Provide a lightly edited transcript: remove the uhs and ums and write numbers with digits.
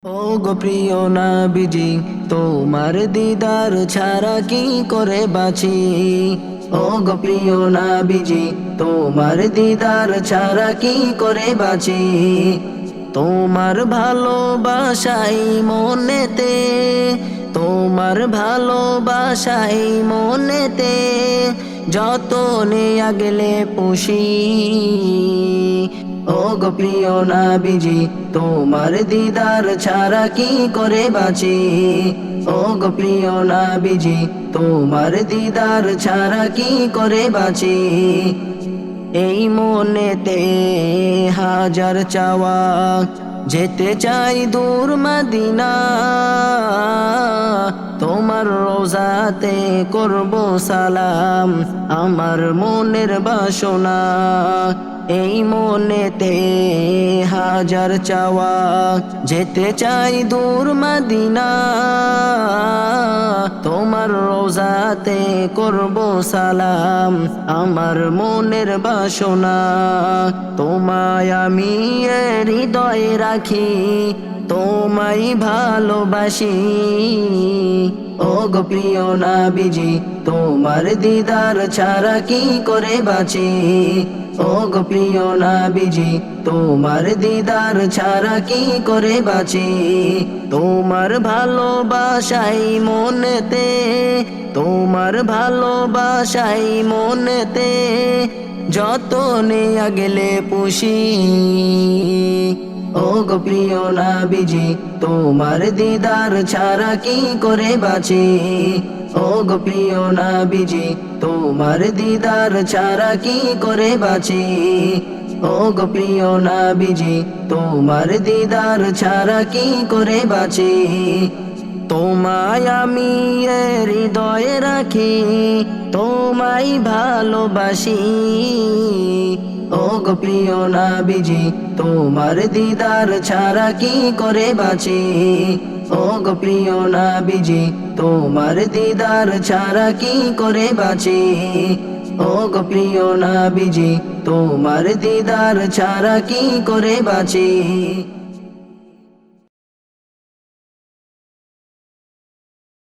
ও গো প্রিয় নবীজি, তোমার দিদার ছাড়া কি করে বাঁচি। ও গো প্রিয় নবীজি, তোমার দিদার ছাড়া কি করে বাঁচি। তোমার ভালোবাসাই মনেতে, তোমার ভালোবাসাই মনেতে যতনে আগলে পুষি। ও গো প্রিয় নবীজি, তোমার দিদার ছাড়া কি করে বাঁচি। ও গো প্রিয় নবীজি, তোমার দিদার ছাড়া কি করে বাঁচি। এই মনেতে হাজার চাওয়া, যেতে চাই দূর মদিনা। তোমার রোজাতে করব সালাম, আমার মনের বাসনা। এই মনেতে হাজার চাওয়া, যেতে চাই দূর মদিনা। তোমার রোজাতে করব সালাম, আমার মনের বাসনা। তোমায় আমি হৃদয়ে রাখি, তোমায় ভালোবাসি। ও গো প্রিয় নবীজি, তোমার দিদার ছাড়া কি করে বাঁচি। ও গো প্রিয় নবীজি, তোমার দিদার ছাড়া কি করে বাঁচি। তোমার ভালোবাসাই মনেতে, তোমার ভালোবাসাই মনেতে যতনে আগলে পুষি। ও গো প্রিয় নবীজি, তোমার দিদার ছাড়া কি করে বাঁচি। ও গো প্রিয় নবীজি, তোমার দিদার ছাড়া কি করে বাঁচি। ও গো প্রিয় নবীজি, তোমার দিদার ছাড়া কি করে বাঁচি। তোমায় আমি হৃদয়ে রাখি, তোমায় ভালোবাসি। ও গো প্রিয় নবীজি, তোমার দিদার ছাড়া কি করে বাঁচি। ও গো প্রিয় নবীজি, তোমার দিদার ছাড়া কি করে বাঁচি। ও গো প্রিয় নবীজি, তোমার দিদার ছাড়া কি করে বাঁচি।